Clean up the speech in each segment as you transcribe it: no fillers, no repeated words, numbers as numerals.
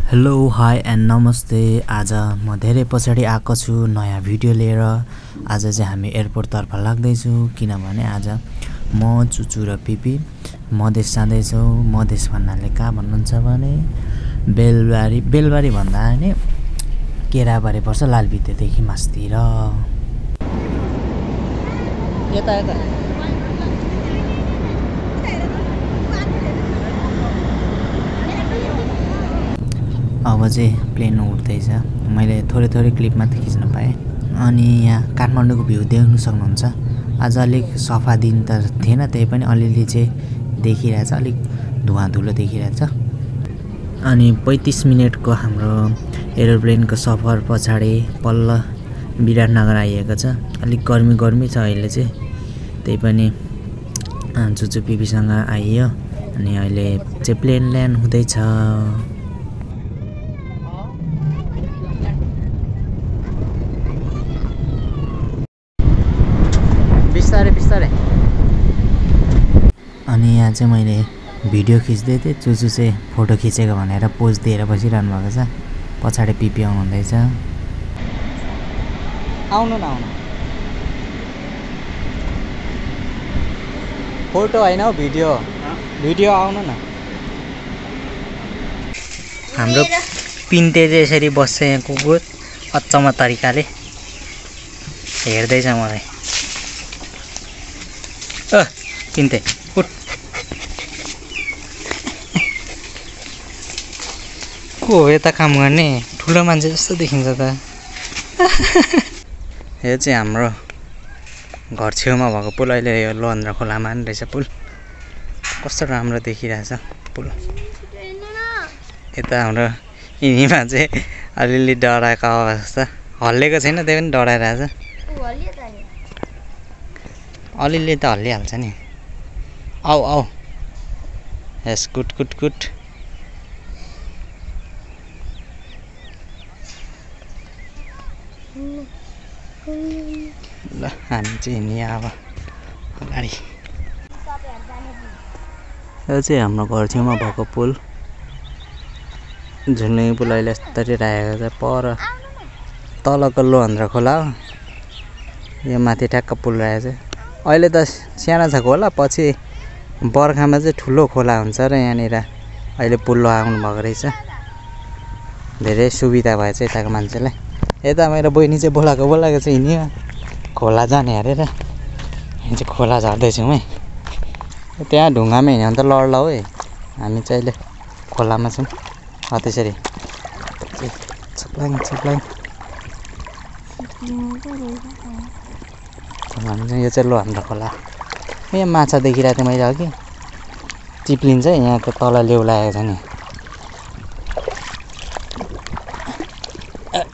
Hello hi and नमस्ते। आज म धेरै पछाडि आएको छु नयाँ भिडियो लिएर। आज चाहिँ हामी एयरपोर्टतर्फ लाग्दैछौँ किनभने आज म चुचु र पिपी मधेस जाँदैछौँ। मधेस भन्नाले कहाँ भन्नुहुन्छ भने बेलबारी भन्दा नि केराबारी पर्छ लालबितेदेखि मास्तिर। यता अब चाहिँ प्लेन उड्दैछ। मैले थोरै क्लिप मात्रै खिच्न पाएँ। अनि यहाँ काठमाडौँको भ्यू देख्न सक्नुहुन्छ। आज अलिक सफा दिन त थिएन, त्यही पनि अलिअलि चाहिँ देखिरहेछ, अलिक धुवाँ-धुलो देखिरहेछ। अनि 35 मिनटको हाम्रो एरोप्लेनको सफर पछाडि पल्ल विराटनगर आइएको छ। अलिक गर्मी छ अहिले चाहिँ, त्यही पनि चुचु पिपीसँग आइयो। अनि अहिले चाहिँ प्लेन ल्यान्ड हुँदैछ। बिस्तारै। अनि यहाँ चाहिँ मैले भिडियो खिच्दै थिएँ, चुचु चाहिँ फोटो खिचेको भनेर पोज दिएर बसिरहनु भएको छ। पछाडि पिपी आउनु हुँदैछ। आउनु न फोटो होइन हौ, भिडियो आउनु न। हाम्रो पिन्ते चाहिँ यसरी बस्छ यहाँ कुकुर अचम्म तरिकाले हेर्दैछ मलाई। पिन्ते उठ। को हो यता काम गर्ने? ठुलो मान्छे जस्तो देखिन्छ त। यो चाहिँ हाम्रो घर छेउमा भएको पुल। अहिले यो लोहन्द्रा खोलामा नि रहेछ पुल। कस्तो राम्रो देखिरहेछ पुल। यता हाम्रो यिनीमा चाहिँ अलिअलि डराएको अवस्था, हल्लेको छैन त्यही पनि डराइरहेछ। अलिअलि त हल्लिहाल्छ नि। आऊ यस गुड। ल हामी चाहिँ हिँड्ने अब अगाडि। यो चाहिँ हाम्रो घर छेउमा भएको पुल, झुन्डुङ्गी पुल। अहिले यस्तरी राखेको छ। पर तलको लोहन्द्रा खोला हो, यो माथि ठ्याक्क पुल राखेको छ। अहिले त सानो छ खोला, पछि बर्खामा चाहिँ ठुलो खोला हुन्छ र यहाँनिर अहिले पुल लगाउनु भएको रहेछ। धेरै सुविधा भएछ यताको मान्छेलाई। यता मेरो बहिनी चाहिँ बोलाएको छ हिँड्यो खोला जाने अरे र। यहाँ चाहिँ खोला झर्दैछौँ है। त्यहाँ ढुङ्गामा हिँड्यो भने त लड्ला हो है। हामी चाहिँ अहिले खोलामा छौँ। त्यसरी छप्लाङ यो चाहिँ लोहन्द्रा खोला। यहाँ माछा देखिरहेको थिएँ मैले अघि, चिप्लिन्छ यहाँ त तल लेउ लागेको छ नि।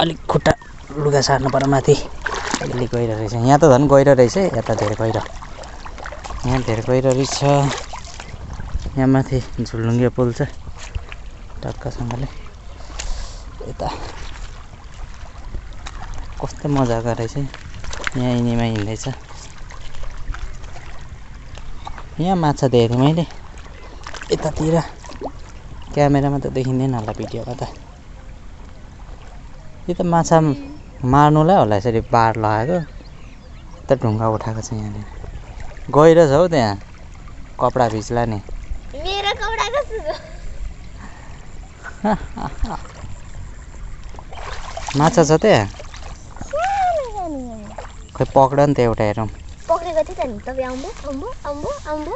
अलिक खुट्टा लुगा सार्नु पर्यो माथि, अलिक गहिरो रहेछ। यहाँ त झन् गहिरो रहेछ, यता धेरै गहिरो। यहाँ धेरै गहिरो रहेछ। यहाँ माथि झुलुङ्गे पुल छ टक्कसँगले। यता कस्तो मजाको रहेछ। यहाँ यिनीमा हिँड्दैछ। यहाँ माछा देखेको थिएँ मैले यतातिर, क्यामेरामा त देखिँदैन होला भिडियोमा त। यो त माछा मार्नुलाई होला यसरी बार लगाएको। त ढुङ्गा उठाएको छ यहाँनिर, गहिरो छ हौ। त्यहाँ कपडा भिज्ला नि। मेरो कपडा कस्तो छ? माछा छ त्यहाँ? खै पक्ड नि त एउटा हेरौँ। पक्रेको थिएँ त नि तपाईँ। आउँबो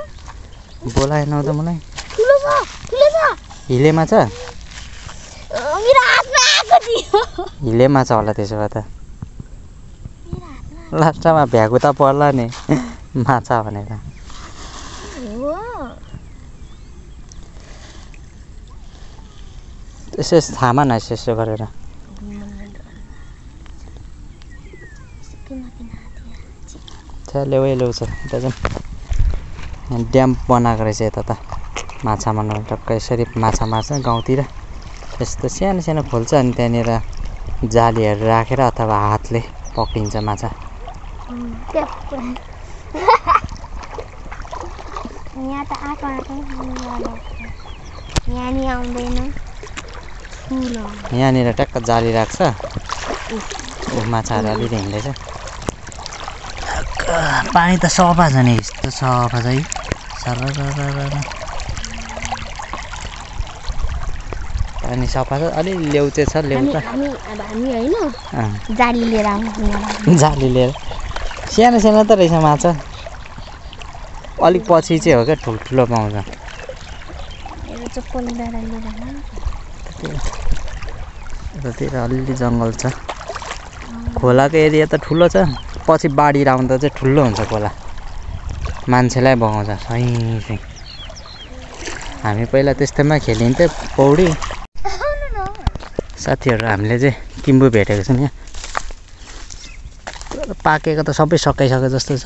बोलाएन त मलाई। ठुलो छ। हिले माछा? मेरो हातमा आएको थियो। हिले माछा होला त्यसो भए त। लास्टमा भ्यागु त पर्ला नि माछा भनेर। यसो थामा न यसो गरेर। ल्याउ छ यता चाहिँ ड्याम बनाएको रहेछ यता त। माछा मार्नु टक्क यसरी माछा मार्छ गाउँतिर। यस्तो सानो खोल्छ, अनि त्यहाँनिर जालीहरू राखेर अथवा हातले पक्रिन्छ माछा। यहाँ त आएको यहाँ नि आउँदैन। यहाँनिर टक्क जाली राख्छ माछाहरू अलि हिँड्दैछ पानी त सफा छ नि यस्तो सफा छ है पानी सफा छ अलि लेउचे छ लेउचा हामी हैन जाली लिएर आउँछौँ जाली लिएर सानो सानो त रहेछ माछा अलिक पछि चाहिँ हो क्या ठुल्ठुलो पाउँछ यतातिर अलि जङ्गल छ खोलाको एरिया त ठुलो छ पछि बाढी आउँदा चाहिँ ठुलो हुन्छ खोला मान्छेलाई बगाउँछ सही हामी पहिला त्यस्तैमा खेलिन्थ्यो पौडी साथीहरू हामीले चाहिँ किम्बु भेटेको छौँ यहाँ पाकेको त सबै सकाइसके जस्तो छ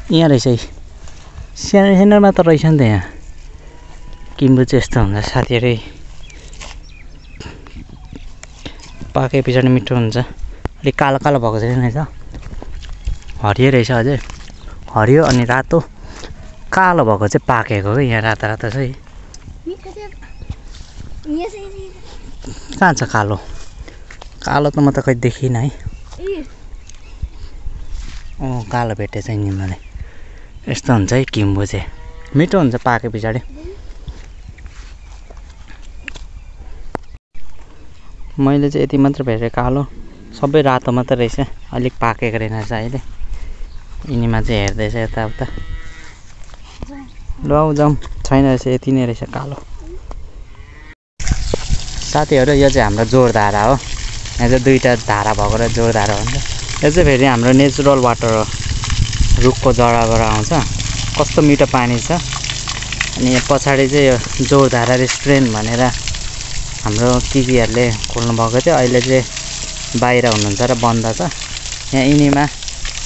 यहाँ रहेछ है सानो सानो मात्र रहेछ नि त यहाँ किम्बु चाहिँ यस्तो हुन्छ साथीहरू पाके पछाडि मिठो हुन्छ अलिक कालो कालो भएको छैन रहेछ हरियो रहेछ अझै हरियो अनि रातो कालो भएको चाहिँ पाकेको क्या यहाँ रातो रातो छ है कहाँ छ कालो कालो त म त कहिले देखिनँ है कालो भेटेछ नि मलाई यस्तो हुन्छ है किम्बु चाहिँ मिठो हुन्छ पाके पछाडि मैले चाहिँ यति मात्र भेटेँ कालो सबै रातो मात्र रहेछ अलिक पाकेको रहेछ अहिले यिनीमा चाहिँ हेर्दैछ यताउता ल जाउँ छैन रहेछ यति नै रहेछ कालो साथीहरू यो चाहिँ हाम्रो जोरधारा हो यहाँ चाहिँ दुईवटा धारा भएको र जोरधारा हुन्छ यो चाहिँ फेरि हाम्रो नेचुरल वाटर हो रुखको जराबाट आउँछ कस्तो मिठो पानी छ अनि यहाँ पछाडि चाहिँ यो जोरधारा रेस्टुरेन्ट भनेर हाम्रो दिदीहरूले खोल्नु भएको थियो अहिले चाहिँ बाहिर हुनुहुन्छ र बन्द छ यहाँ यिनीमा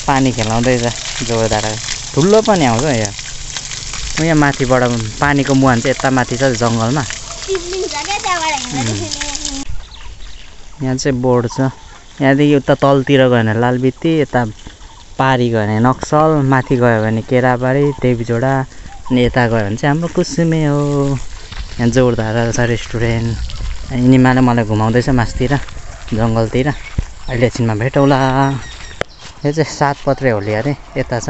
पानी खेलाउँदैछ जोरधारा ठुलो पनि आउँछ यहाँ माथिबाट पानीको मुहान चाहिँ यता माथि छ जङ्गलमा यहाँ चाहिँ बोर्ड छ यहाँदेखि उता तलतिर गयो भने लालबित्ती यता पारी गयो भने नक्सल माथि गयो भने केराबारी देवीझोडा अनि यता गयो भने चाहिँ हाम्रो कुसुमे हो यहाँ जोरधारा छ रेस्टुरेन्ट यिनीमाले मलाई घुमाउँदैछ मासतिर जङ्गलतिर अहिले एकछिनमा भेटौँला यो चाहिँ सातपत्रे होली अरे यता छ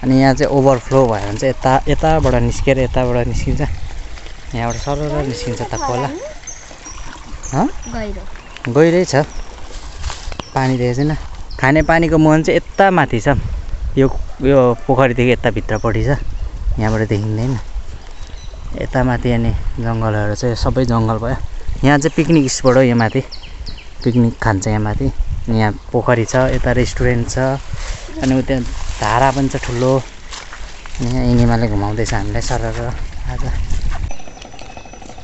अनि यहाँ चाहिँ ओभरफ्लो भयो भने चाहिँ यताबाट निस्केर यताबाट निस्किन्छ यहाँबाट सरर निस्किन्छ त खोला गहिरै छ पानी देखेको छैन खाने पानीको मुहान चाहिँ यता माथि छ यो पोखरीदेखि यता भित्रपट्टि छ यहाँबाट देखिँदैन यता माथि अनि जङ्गलहरू चाहिँ सबै जङ्गल भयो यहाँ चाहिँ पिकनिक स्पोट हो यहाँ माथि पिकनिक खान्छ यहाँ माथि यहाँ पोखरी छ यता रेस्टुरेन्ट छ अनि उता धारा पनि छ ठुलो यहाँ यिनीमाले घुमाउँदैछ हामीलाई सरर आज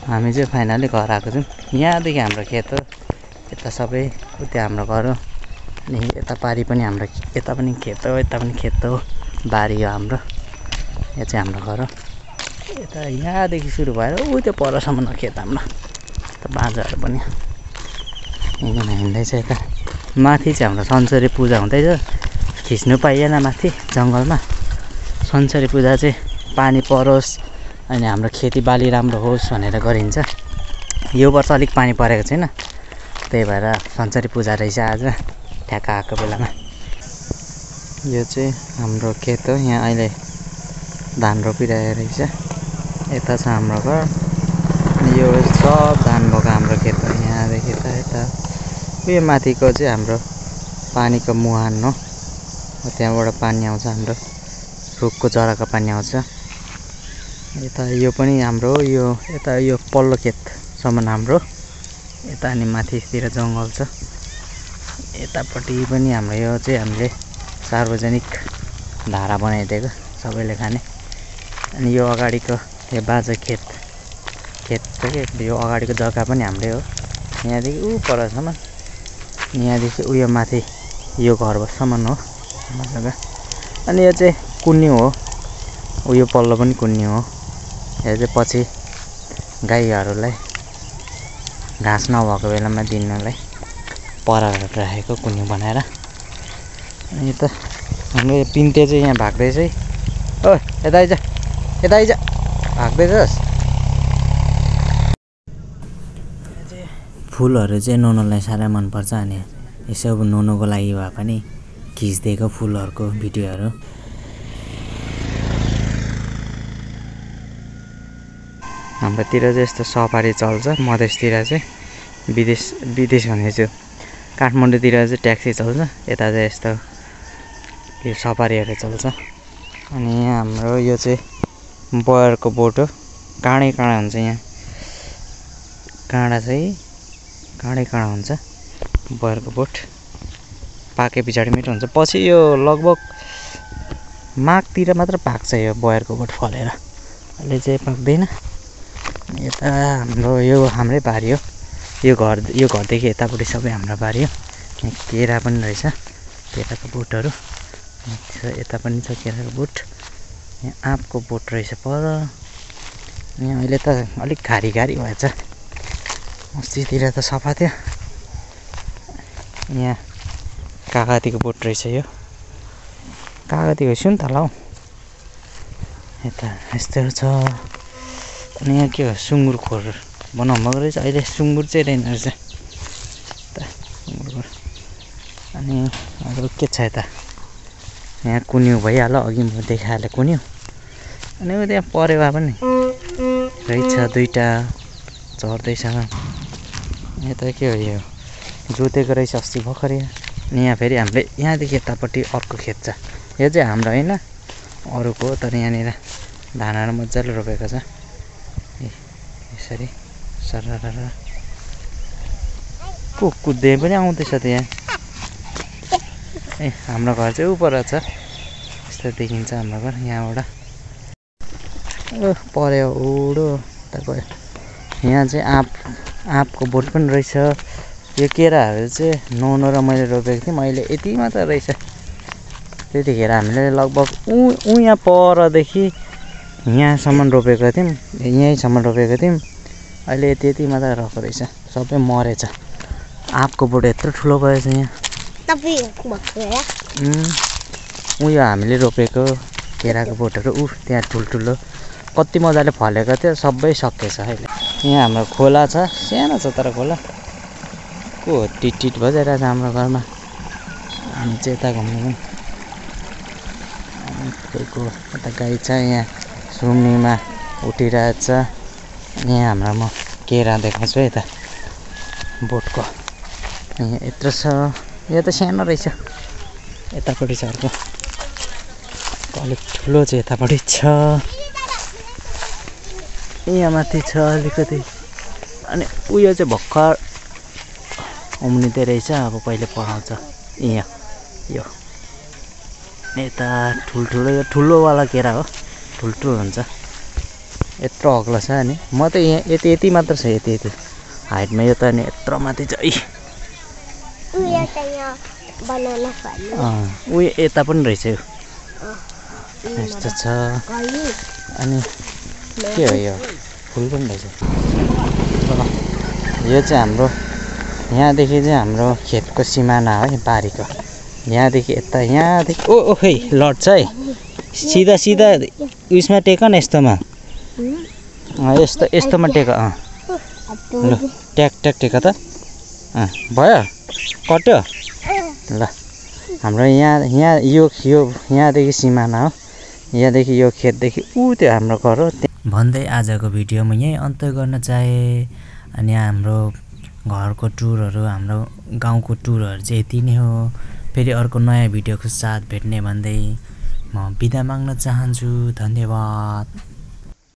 हामी चाहिँ फाइनली घर आएको छौँ यहाँदेखि हाम्रो खेत हो यता सबै उता हाम्रो घर हो अनि यता पारी पनि हाम्रो यता पनि खेत हो यता पनि खेत हो बारी हो हाम्रो यहाँ चाहिँ हाम्रो घर हो यता यहाँदेखि सुरु भएर ऊ त्यो परसम्म खेत हाम्रो यता बाँझोहरू पनि यिनीमा हिँड्दैछ यता माथि चाहिँ हाम्रो संसारी पूजा हुँदैछ खिच्नु पाइएन माथि जङ्गलमा संसारी पूजा चाहिँ पानी परोस् अनि हाम्रो खेतीबाली राम्रो होस् भनेर गरिन्छ यो वर्ष अलिक पानी परेको छैन त्यही भएर संसारी पूजा रहेछ आज ठ्याक्क आएको बेलामा यो चाहिँ हाम्रो खेत हो यहाँ अहिले धान रोपिरहेको रहेछ यता छ हाम्रो घर अनि यो सब धान भएको हाम्रो खेत हो यहाँदेखि यता उयो माथिको चाहिँ हाम्रो पानीको मुहान हो त्यहाँबाट पानी आउँछ हाम्रो रुखको जराको पानी आउँछ यता यो पनि हाम्रो यो यता यो पल्लो खेतसम्म हाम्रो यता अनि माथितिर जङ्गल छ यतापट्टि पनि हाम्रो यो चाहिँ हामीले सार्वजनिक धारा बनाइदिएको सबैले खाने अनि यो अगाडिको यो बाँझो खेत छ कि यो अगाडिको जग्गा पनि हाम्रै हो यहाँदेखि ऊ परसम्म यहाँदेखि उयो माथि यो घरसम्म हो जग्गा अनि यो चाहिँ कुन्यु हो उयो पल्लो पनि कुन्यु हो यो चाहिँ पछि गाईहरूलाई घाँस नभएको बेलामा दिनलाई परालहरू राखेको कुन्यु बनाएर अनि त हाम्रो यो पिन्टे चाहिँ यहाँ भाग्दैछ है ओ यता आइज भाग्दैछस् फुलहरू चाहिँ नोनोलाई साह्रै मनपर्छ अनि यसो नोनोको लागि भए पनि खिचिदिएको फुलहरूको भिडियोहरू। हाम्रोतिर चाहिँ यस्तो सफारी चल्छ, मधेसतिर चाहिँ विदेश भनेछु काठमाडौँतिर चाहिँ ट्याक्सी चल्छ, यता चाहिँ यस्तो यो सफारीहरू चल्छ। अनि यहाँ हाम्रो यो चाहिँ बयरको बोट हो, काँडै काँडा हुन्छ यहाँ, काँडा चाहिँ काँडै काँडा हुन्छ बयरको बोट, पाके पछाडि मिठो हुन्छ। पछि यो लगभग माघतिर मात्र पाक्छ यो बयरको बोट फलेर, अहिले चाहिँ पाक्दैन। यता हाम्रो यो हाम्रै बारी हो, यो घरदेखि यतापट्टि सबै हाम्रो बारी हो। यहाँ केरा पनि रहेछ, केराको बोटहरू, यता पनि छ केराको बोट। यहाँ आँपको बोट रहेछ पर, यहाँ अहिले त अलिक घारी भएछ, अस्तितिर त सफा थियो। यहाँ कागतीको बोट रहेछ, यो कागतीको सुन्तला हौ, यता यस्तो छ। अनि यहाँ के हो सुँगुर खोर बनाउनु भएको रहेछ, अहिले सुँगुर चाहिँ रहेन रहेछ सुँगुर खोर। अनि अरू के छ यता, यहाँ कुन्यु भइहाल्यो, अघि म देखाइहालेँ कुन्यु। अनि त्यहाँ परेवा पनि रहेछ, दुईवटा चढ्दैछ। यता के हो यो जोतेको रहेछ अस्ति भर्खरै। अनि यहाँ फेरि हामीले यहाँदेखि यतापट्टि अर्को खेत छ, यो चाहिँ हाम्रो होइन अरूको, तर यहाँनिर धानहरू मजाले रोपेको छ यसरी सरर। को कुद्दै पनि आउँदैछ त यहाँ। ए हाम्रो घर चाहिँ उपर छ, यस्तो देखिन्छ हाम्रो घर यहाँबाट। पर्यो उडो उता गयो। यहाँ चाहिँ आँपको बोट पनि रहेछ। यो केराहरू चाहिँ नौनो र मैले रोपेको थिएँ, मैले यति मात्र रहेछ। त्यतिखेर हामीले लगभग यहाँ परदेखि यहाँसम्म रोपेको थियौँ, यहीँसम्म रोपेको थियौँ। अहिले यति मात्र रहेको रहेछ, सबै मरेछ। आँपको बोट यत्रो ठुलो भएछ यहाँ। उयो हामीले रोपेको केराको बोटहरू त्यहाँ ठुल्ठुलो कति मजाले फलेको थियो, सबै सकिएछ अहिले। यहाँ हाम्रो खोला छ, सानो छ तर खोला। को टिट बजाइरहेछ हाम्रो घरमा। हामी चाहिँ यता घुम्नु कोहीको यता गाई छ, यहाँ सुम्नीमा उठिरहेछ। यहाँ हाम्रो म केरा देखाउँछु है, यता बोटको यहाँ यत्रो छ। यो त सानो रहेछ, यतापट्टि छ अर्को, अलिक ठुलो चाहिँ यतापट्टि छ, यहाँ माथि छ अलिकति। अनि उयो चाहिँ भर्खर उम्रिँदै रहेछ, अब कहिले पढाउँछ। यहाँ यो यता ठुल्ठुलो, यो ठुलोवाला केरा हो, ठुल्ठुलो हुन्छ, यत्रो अग्लो छ। अनि म त यहाँ यति मात्र छ, यति हाइटमा। यो त अनि यत्रो माथि छ। उयो यता पनि रहेछ, यो यस्तो छ। अनि के हो यो फुल पनि रहेछ। यो चाहिँ हाम्रो यहाँदेखि चाहिँ हाम्रो खेतको सिमाना है, बारीको। यहाँदेखि यता यहाँदेखि ओ खै लड्छ है, सिधा उयसमा टेक न, यस्तोमा यस्तोमा टेक। ल ट्याक टेक त भयो, कट्यो ल। हाम्रो यहाँ यो यहाँदेखि सिमाना हो, यहाँदेखि यो खेतदेखि त्यो हाम्रो घर हो। भन्दै आजको भिडियो म यहीँ अन्त गर्न चाहेँ। अनि हाम्रो घरको टुरहरू, हाम्रो गाउँको टुरहरू चाहिँ यति नै हो। फेरि अर्को नयाँ भिडियोको साथ भेट्ने भन्दै म बिदा माग्न चाहन्छु। धन्यवाद।